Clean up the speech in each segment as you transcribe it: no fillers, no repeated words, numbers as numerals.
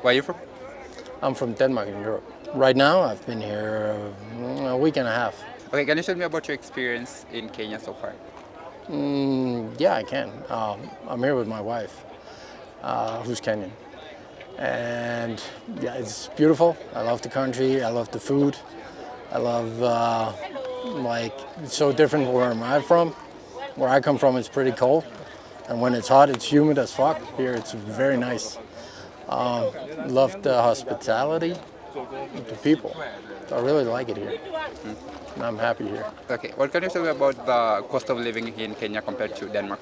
Where are you from? I'm from Denmark in Europe. Right now, I've been here a week and a half. Okay, can you tell me about your experience in Kenya so far? Yeah, I can. I'm here with my wife, who's Kenyan. And yeah, it's beautiful. I love the country. I love the food. I love, it's so different from where I'm from. Where I come from, it's pretty cold. And when it's hot, it's humid as fuck. Here, it's very nice. Love the hospitality, the people. I really like it here. And I'm happy here. Okay, what can you tell me about the cost of living in Kenya compared to Denmark?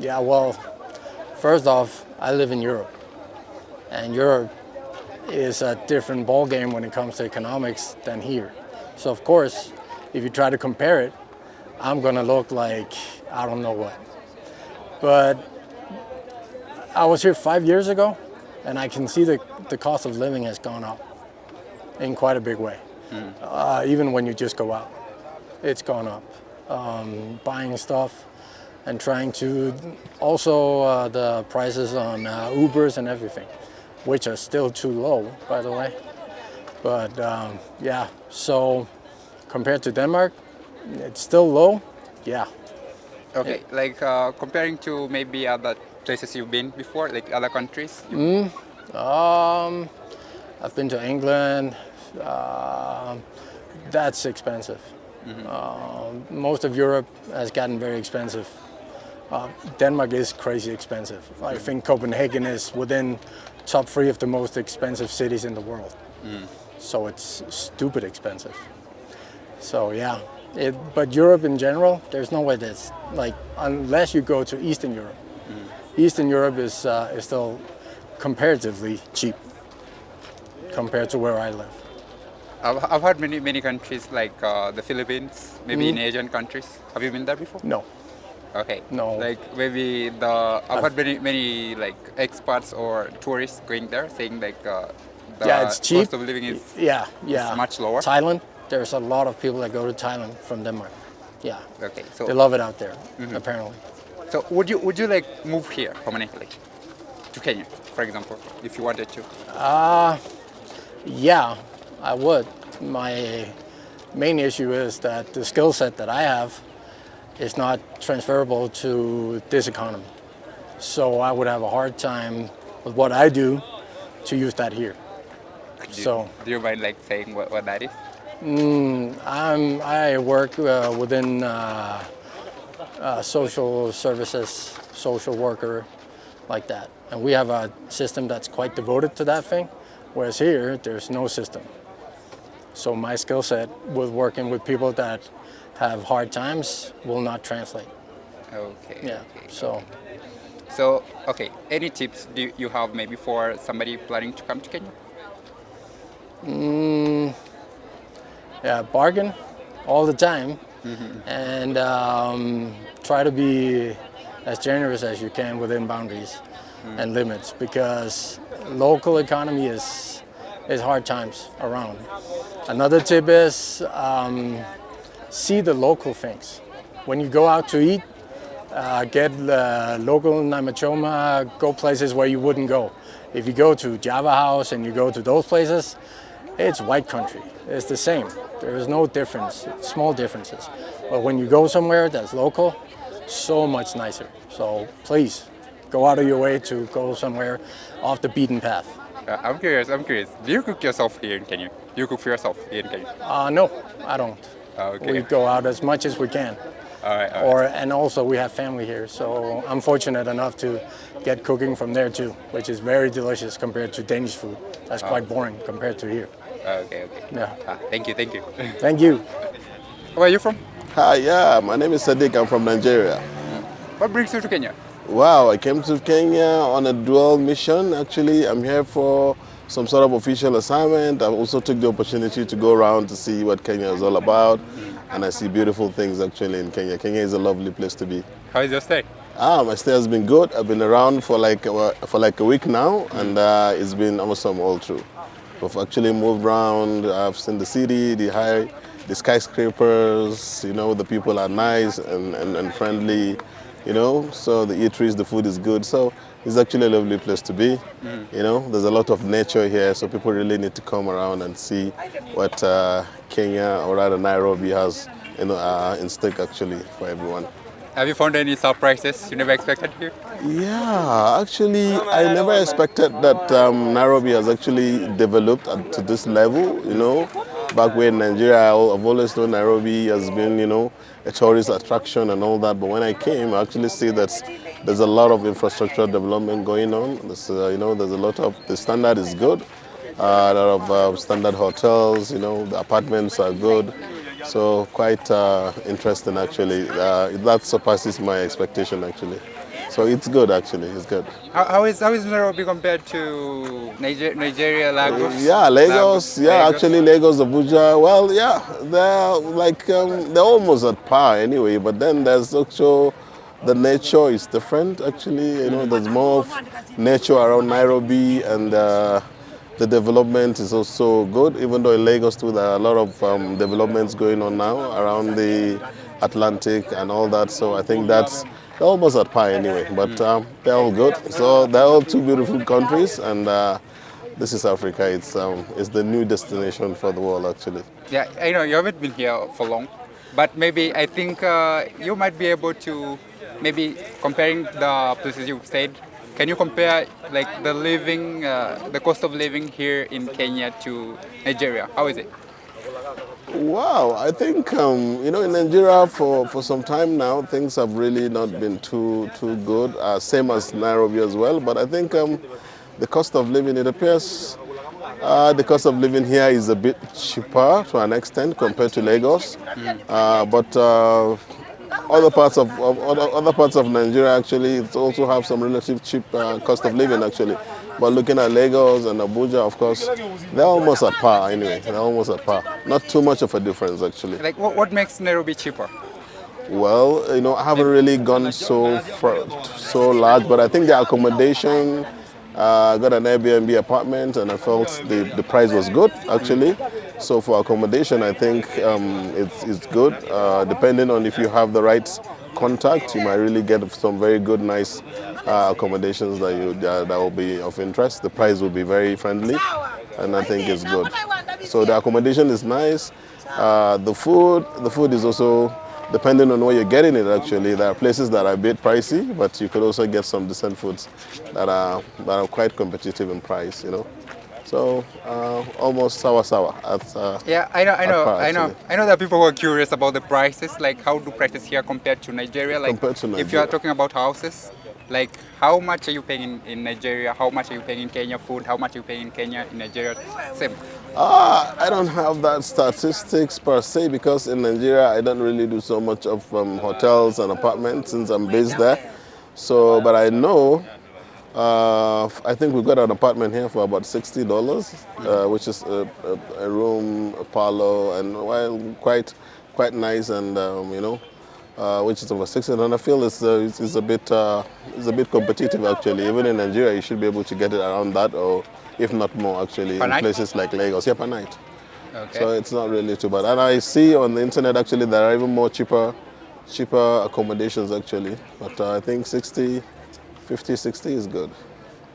Yeah, well, first off, I live in Europe. And Europe is a different ballgame when it comes to economics than here. So, of course, if you try to compare it, I'm going to look like I don't know what. But I was here 5 years ago, and I can see the cost of living has gone up in quite a big way. Even when you just go out, it's gone up. Buying stuff and trying to also the prices on Ubers and everything, which are still too low, by the way. But yeah, so compared to Denmark, it's still low. Yeah. Okay, like comparing to maybe other places you've been before, like other countries? I've been to England. That's expensive. Most of Europe has gotten very expensive. Denmark is crazy expensive. I think Copenhagen is within top three of the most expensive cities in the world. So it's stupid expensive. So yeah, but Europe in general, there's no way that's like unless you go to Eastern Europe. Eastern Europe is still comparatively cheap compared to where I live. I've heard many countries like the Philippines, maybe in Asian countries. Have you been there before? No, Okay. no. Like maybe I've heard many like expats or tourists going there saying like Yeah, the it's cheap. cost of living is Yeah. much lower. Thailand, there's a lot of people that go to Thailand from Denmark. Yeah, Okay. they love it out there, apparently. So would you like move here permanently to Kenya, for example, if you wanted to? Yeah, I would. My main issue is that the skill set that I have is not transferable to this economy. So I would have a hard time with what I do to use that here. So Do you mind like saying what that is? I work within social services, social worker, like that. And we have a system that's quite devoted to that thing, whereas here, there's no system. So my skill set with working with people that have hard times will not translate. Okay. Yeah, Okay. so So okay, any tips do you have maybe for somebody planning to come to Kenya? yeah, bargain all the time and try to be as generous as you can within boundaries and limits because local economy is hard times around. Another tip is see the local things. When you go out to eat, get the local namachoma, go places where you wouldn't go. If you go to Java House and you go to those places, it's white country. It's the same. There is no difference, small differences. But when you go somewhere that's local, so much nicer. So please, go out of your way to go somewhere off the beaten path. I'm curious. I'm curious. Do you cook yourself here in Kenya? Do you cook for yourself here in Kenya? No, I don't. Okay. We go out as much as we can. All right. All right. And also we have family here, so I'm fortunate enough to get cooking from there too, which is very delicious compared to Danish food. That's quite boring compared to here. Okay. Okay. Yeah. Thank you. Thank you. Thank you. Where are you from? Hi, yeah, my name is Sadik. I'm from Nigeria. What brings you to Kenya? Wow, I came to Kenya on a dual mission. Actually, I'm here for some sort of official assignment. I also took the opportunity to go around to see what Kenya is all about. And I see beautiful things actually in Kenya. Kenya is a lovely place to be. How is your stay? My stay has been good. I've been around for like a week now, and it's been awesome all through. We've actually moved around. I've seen the city, the skyscrapers. You know, the people are nice and friendly. You know, so the eateries, the food is good. So it's actually a lovely place to be. You know, there's a lot of nature here, so people really need to come around and see what Kenya, or rather Nairobi, has in stake actually for everyone. Have you found any surprises you never expected here? Yeah, actually, I never expected that Nairobi has actually developed to this level. You know, back when Nigeria, I've always known Nairobi has been, a tourist attraction and all that. But when I came, I actually see that there's a lot of infrastructure development going on. There's a lot of the standard is good. A lot of standard hotels. The apartments are good. So quite interesting actually. That surpasses my expectation actually. So it's good actually. It's good. How is Nairobi compared to Nigeria, Lagos? Yeah, Lagos. Yeah, Lagos? actually Lagos, Abuja. Well, yeah, they're like they're almost at par anyway. But then there's also the nature is different actually. There's more of nature around Nairobi, and the development is also good. Even though in Lagos too, there are a lot of developments going on now around the Atlantic and all that. So I think they're almost at par anyway. But they're all good. So they're all two beautiful countries, and this is Africa. It's the new destination for the world actually. Yeah, I know you haven't been here for long, but maybe I think you might be able to maybe comparing the places you've stayed. Can you compare like the cost of living here in Kenya to Nigeria? How is it? Wow, I think in Nigeria for some time now things have really not been too good. Same as Nairobi as well. But I think the cost of living, it appears the cost of living here is a bit cheaper to an extent compared to Lagos. But other parts of Nigeria actually it also have some relative cheap cost of living actually. But looking at Lagos and Abuja, of course, they're almost at par anyway. They're almost at par. Not too much of a difference actually. Like what makes Nairobi cheaper? Well, I haven't really gone so large, but I think the accommodation. I got an Airbnb apartment, and I felt the price was good actually. So for accommodation, I think it's good. Depending on if you have the right contact, you might really get some very good, nice accommodations that will be of interest. The price will be very friendly, and I think it's good. So the accommodation is nice. The food is also depending on where you're getting it actually. There are places that are a bit pricey, but you could also get some decent foods that are quite competitive in price. So almost sour at Yeah, I know, I at know, par, I know. actually. I know that people were curious about the prices. Like, how do prices here compared to Nigeria? Like, Compared to if you are Nigeria. talking about houses, like, how much are you paying in Nigeria? How much are you paying in Kenya? Food? How much are you paying in Kenya? In Nigeria? Same. I don't have that statistics per se because in Nigeria I don't really do so much of hotels and apartments since I'm based there. So, but I know, I think we got an apartment here for about $60, which is a room, a parlor, and well, quite nice, and which is over 60. And I feel it's a bit competitive actually. Even in Nigeria, you should be able to get it around that, or if not more actually, Per in night? places like Lagos. Yeah, per night. Okay. So it's not really too bad. And I see on the internet actually there are even more cheaper accommodations actually. But I think 50, 60 is good.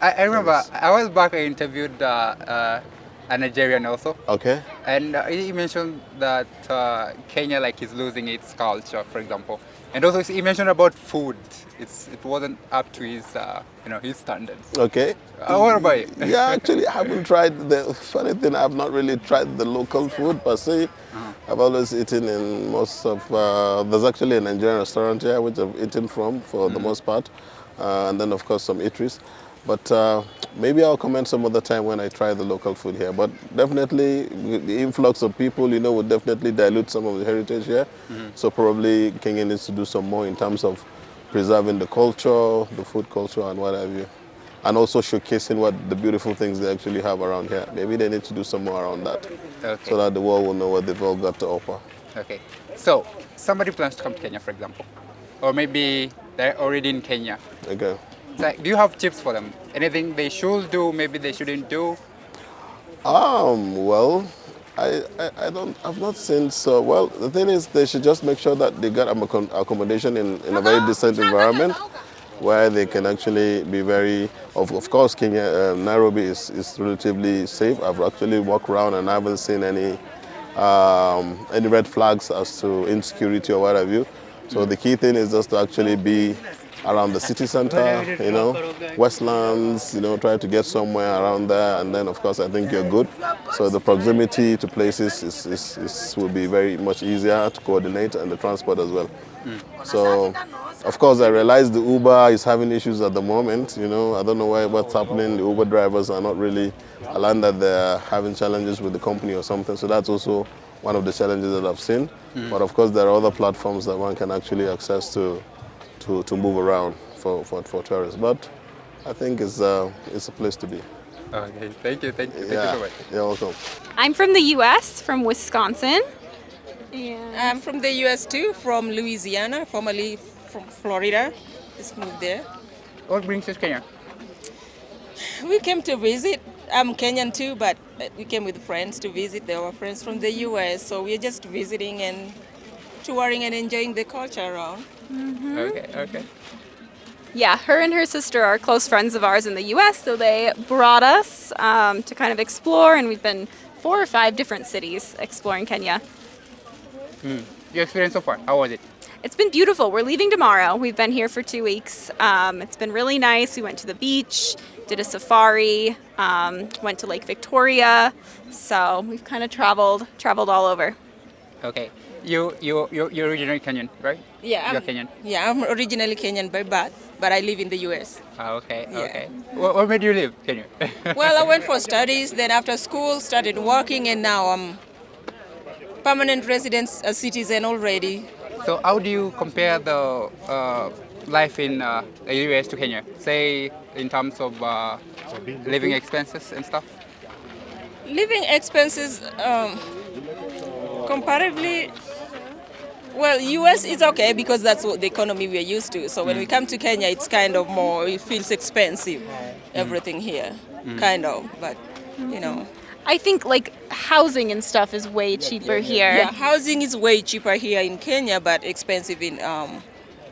I remember I was back. I interviewed a Nigerian also, Okay. and he mentioned that Kenya like is losing its culture, for example, and also he mentioned about food. It wasn't up to his his standards. Okay. What about you? Yeah, actually, I haven't tried the funny thing. I've not really tried the local food per se. I've always eaten in most of. There's actually a Nigerian restaurant here which I've eaten from for the most part, and then of course some eateries. But maybe I'll comment some other time when I try the local food here. But definitely, the influx of people, would definitely dilute some of the heritage here. So probably Kenya needs to do some more in terms of preserving the culture, the food culture, and what have you. And also showcasing what the beautiful things they actually have around here. Maybe they need to do some more around that, Okay. so that the world will know what they've all got to offer. Okay. So somebody plans to come to Kenya, for example, or maybe they're already in Kenya. Okay. It's like, do you have tips for them? Anything they should do, maybe they shouldn't do? Well, I've not seen so. Well, the thing is, they should just make sure that they get accommodation in a very decent environment. where they can actually be very, of course, Kenya, Nairobi is relatively safe. I've actually walked around and I haven't seen any red flags as to insecurity or what have you. So the key thing is just to actually be around the city center, Westlands, try to get somewhere around there, and then of course I think you're good. So the proximity to places will be very much easier to coordinate, and the transport as well. So of course I realize the Uber is having issues at the moment. I don't know what's happening. The Uber drivers are not really aligned, that they're having challenges with the company or something. So that's also one of the challenges that I've seen. But of course there are other platforms that one can actually access to move around for tourists. But I think it's a place to be. Okay, thank you so much. You're welcome. I'm from the U.S., from Wisconsin. I'm from the U.S. too, from Louisiana, formerly from Florida. Just moved there. What brings you to Kenya? We came to visit. I'm Kenyan too, but we came with friends to visit. There were friends from the U.S., so we're just visiting and touring and enjoying the culture around. Okay. Yeah, her and her sister are close friends of ours in the U.S., so they brought us to kind of explore, and we've been 4 or 5 different cities exploring Kenya. Your experience so far, how was it? It's been beautiful. We're leaving tomorrow. We've been here for 2 weeks. It's been really nice. We went to the beach, did a safari, went to Lake Victoria. So we've kind of traveled all over. Okay. You're originally Kenyan, right? Yeah, You're Kenyan. Yeah, I'm originally Kenyan by birth, but I live in the U.S. Okay. Yeah. Okay. Where made you live, Kenya? Well, I went for studies, then after school started working, and now I'm permanent resident, a citizen already. So how do you compare the life in the US to Kenya? Say in terms of living expenses and stuff? Living expenses, comparatively, well, US is okay because that's what the economy we're used to. So when we come to Kenya, it's kind of more, it feels expensive, everything here, kind of, but I think like housing and stuff is way cheaper here. Yeah, housing is way cheaper here in Kenya, but expensive in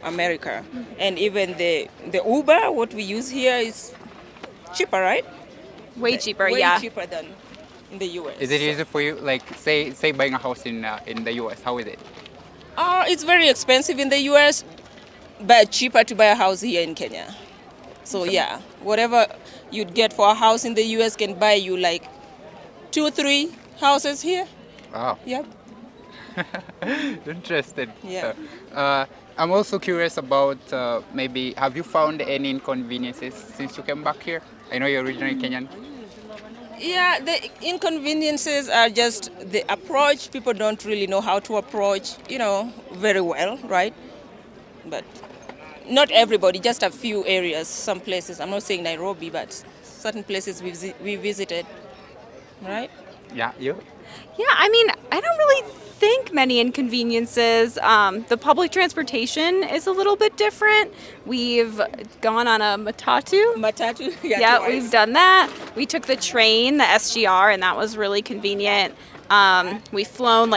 America. And even the Uber, what we use here, is cheaper, right? Way cheaper, Way yeah. cheaper than in the US. Is it easy for you, like say buying a house in the US? How is it? It's very expensive in the US, but cheaper to buy a house here in Kenya. So yeah, whatever you'd get for a house in the US can buy you like 2-3 houses here. Wow. Yep. Interested. Yeah. I'm also curious about maybe have you found any inconveniences since you came back here? I know you're originally Kenyan. Yeah, the inconveniences are just the approach. People don't really know how to approach, very well, right? But not everybody, just a few areas, some places. I'm not saying Nairobi, but certain places we visited, right? Yeah, you? Yeah, I mean, I don't really think many inconveniences. The public transportation is a little bit different. We've gone on a matatu. Matatu, Yeah, twice. we've done that. We took the train, the SGR, and that was really convenient. We've flown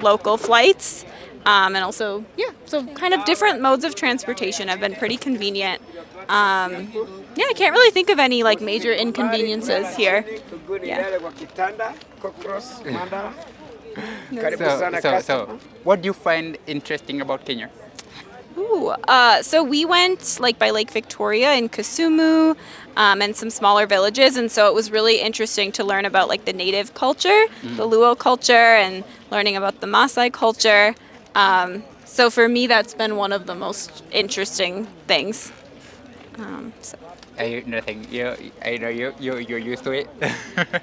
local flights. And also, so kind of different modes of transportation have been pretty convenient. I can't really think of any major inconveniences here. Yeah. So, what do you find interesting about Kenya? Ooh, so we went by Lake Victoria in Kisumu and some smaller villages, and so it was really interesting to learn about the native culture, the Luo culture, and learning about the Maasai culture. So for me, that's been one of the most interesting things. Nothing. I know you're used to it.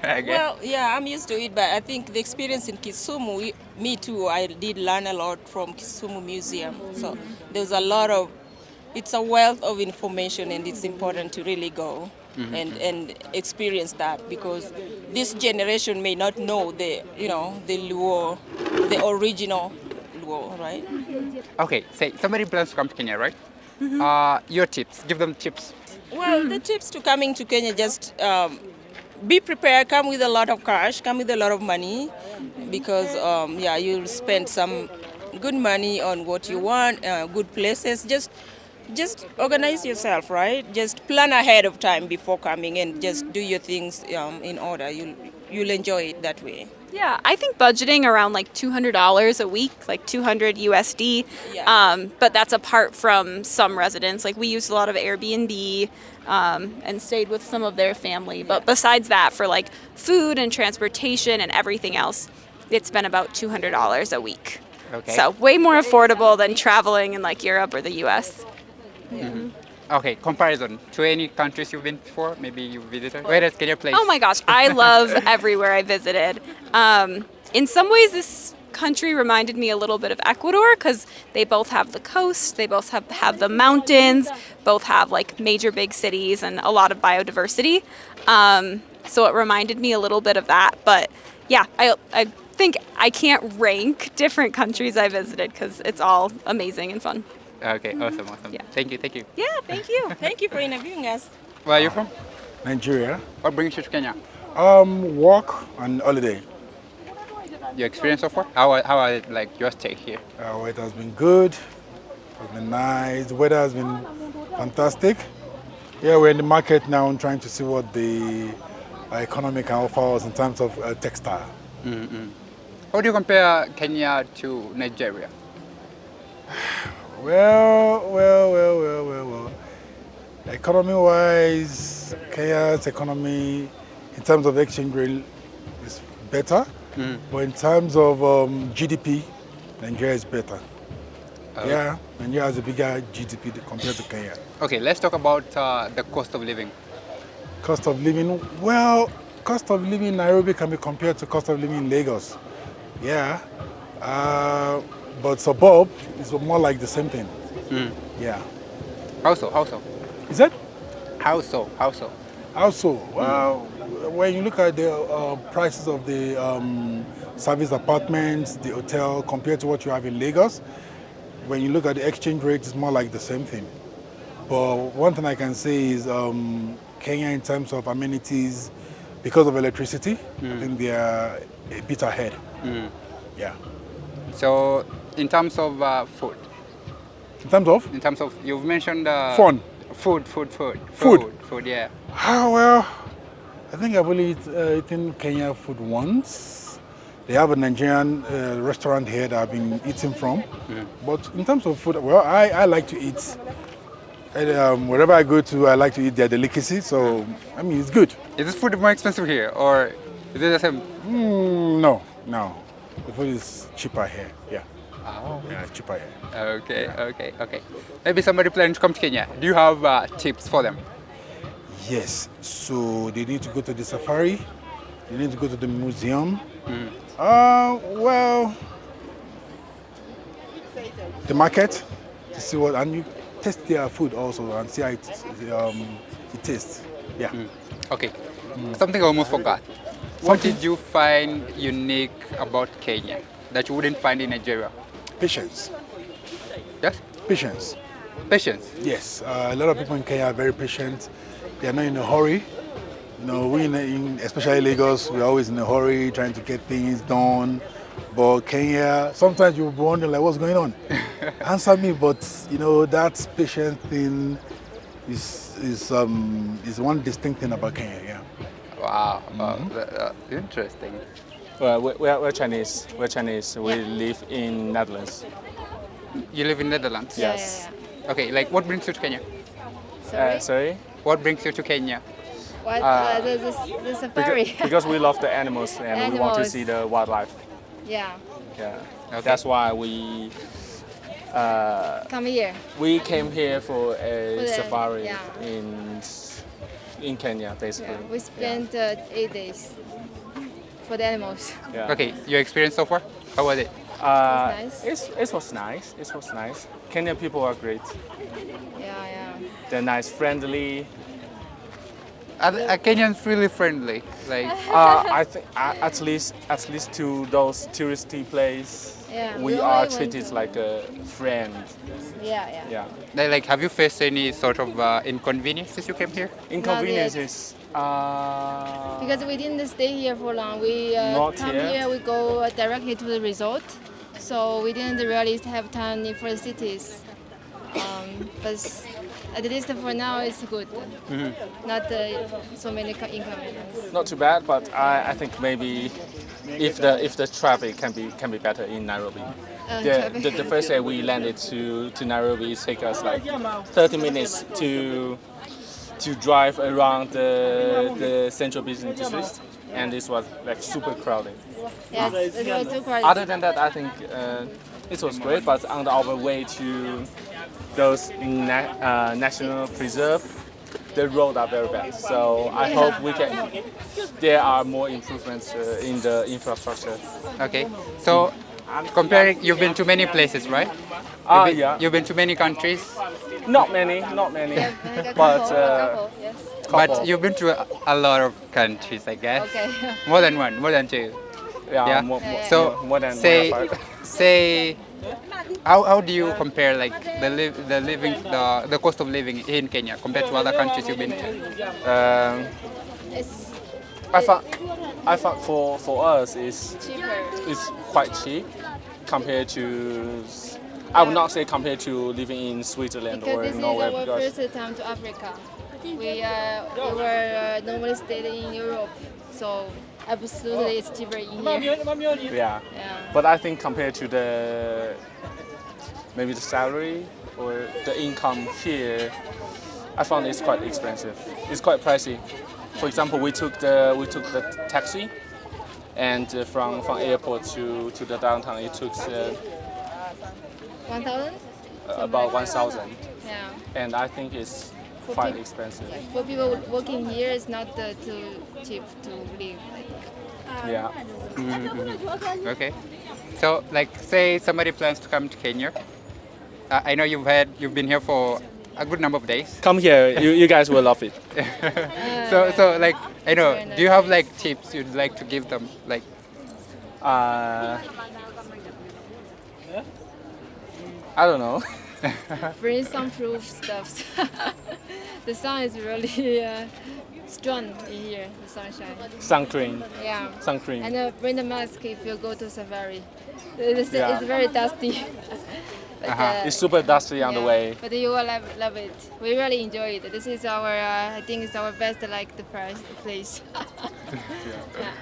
I guess. Well, yeah, I'm used to it, but I think the experience in Kisumu, me too, I did learn a lot from Kisumu Museum. So there's it's a wealth of information, and it's important to really go and experience that, because this generation may not know the Luo, the original Luo, right? Okay, say somebody plans to come to Kenya, right? Your tips. Give them tips. Well, the tips to coming to Kenya, just be prepared, come with a lot of cash, come with a lot of money, because you'll spend some good money on what you want, good places. Just just organize yourself, right? Just plan ahead of time before coming and just do your things in order. You'll enjoy it that way. Yeah, I think budgeting around like $200 a week, like 200 USD. Yeah. But that's apart from some residents. Like we used a lot of Airbnb and stayed with some of their family. But besides that, for like food and transportation and everything else, it's been about $200 a week. Okay. So way more affordable than traveling in like Europe or the US. Okay, comparison to any countries you've been before, maybe you visited. Where else can you place? Oh my gosh, I love everywhere I visited. In some ways, this country reminded me a little bit of Ecuador because they both have the coast, they both have the mountains, both have like major big cities and a lot of biodiversity. So it reminded me a little bit of that. But yeah, I think I can't rank different countries I visited because it's all amazing and fun. Okay, awesome. Yeah. Thank you. Yeah, thank you. Thank you for interviewing us. Where are you from? Nigeria. What brings you to Kenya? Work and holiday. Your experience so far? How are it like your stay here? It has been good. It has been nice. The weather has been fantastic. Yeah, we're in the market now and trying to see what the economy can offer us in terms of textile. How do you compare Kenya to Nigeria? Well. Economy-wise, Kenya's economy, in terms of exchange rate, is better. But in terms of GDP, Nigeria is better. Yeah, Nigeria has a bigger GDP compared to Kenya. Okay, let's talk about the cost of living. Cost of living, well, cost of living in Nairobi can be compared to cost of living in Lagos. Yeah, but suburb is more like the same thing. Yeah. How so? Is that? How so? Also, well, when you look at the prices of the service apartments, the hotel, compared to what you have in Lagos, when you look at the exchange rate, it's more like the same thing. But one thing I can say is Kenya, in terms of amenities, because of electricity, I think they are a bit ahead. Yeah. So, in terms of food? In terms of? In terms of, you've mentioned... Fun. Food, yeah. Well, I think I've only eaten Kenya food once. They have a Nigerian restaurant here that I've been eating from. But in terms of food, well, I like to eat. And, wherever I go to, I like to eat their delicacy. So, I mean, it's good. Is this food more expensive here, or is it the same? No. The food is cheaper here. Yeah. Oh. Yeah, it's cheaper here. Okay. Maybe somebody planning to come to Kenya. Do you have tips for them? Yes. So they need to go to the safari. They need to go to the museum. Well, the market to see what, and you taste their food also and see how it tastes. Yeah. Okay. Something I almost forgot. What did you find unique about Kenya that you wouldn't find in Nigeria? Patience. Yes? Patience. Patience? Yes. A lot of people in Kenya are very patient. They are not in a hurry. You know, we especially Lagos, we're always in a hurry trying to get things done. But Kenya, sometimes you'll be wondering like, what's going on? Answer me, but you know, that patient thing is one distinct thing about Kenya. Yeah. Wow. Interesting. Well, we're Chinese. We're Chinese. We live in Netherlands. You live in Netherlands? Yes. Okay, like what brings you to Kenya? Sorry? What brings you to Kenya? The safari. Because we love the animals and we want to Animals. see the wildlife. Yeah. Yeah. Okay. That's why we Come here. we came here for a For the- safari yeah. in Kenya, basically. Yeah. We spent 8 days for the animals. Yeah. Okay, your experience so far? How was it? nice. It was nice. It was nice. Kenyan people are great. Yeah. They're nice, friendly. Are Kenyans really friendly? Like, I think at least to those touristy places, Yeah. we We are only went treated to- like a friend. Yeah. like, have you faced any sort of inconvenience since you came here? Inconveniences. Because we didn't stay here for long. We Not come yet. here, we go directly to the resort. So we didn't really have time for the cities. but at least for now it's good. Not so many inconveniences. Not too bad, but I think maybe if the traffic can be better in Nairobi. The first day we landed to Nairobi, it took us like 30 minutes to drive around the central business district, and this was like super crowded. Yes, it was too crowded. Other than that, I think it was great, but on our way to those national preserve, the roads are very bad. So I hope there are more improvements in the infrastructure. Okay. So comparing, you've been to many places, right? Yeah. You've been to many countries, Not many, but Yes. but you've been to a lot of countries, I guess. Okay. More than one, more than two. yeah, Yeah. So more than say more than five. say how do you compare like the cost of living in Kenya compared to other countries you've been to? It's I thought for us cheaper. it's quite cheap compared to. I would not say compared to living in Switzerland Because or this is Norway our because first time to Africa. We were normally staying in Europe, so absolutely it's cheaper in here. yeah. Yeah. But I think compared to maybe the salary or the income here, I found it's quite expensive. It's quite pricey. For example, we took the taxi, and from airport to the downtown, it took 1,000? about 1,000, Yeah. and I think it's For quite peop- expensive. For people working here, it's not too cheap to live. Yeah. Okay. So like say somebody plans to come to Kenya. I know you've been here for a good number of days. Come here, you guys will love it. So like I know, very do you have like tips you'd like to give them? Like I don't know. Bring some proof stuff. The sun is really strong in here, the sunshine. Sun cream. Yeah. Sun cream. And bring the mask if you go to safari. It's Yeah. very dusty. But, It's super dusty on the yeah, way. But you will love it. We really enjoy it. This is our, I think it's our best like the place. Yeah.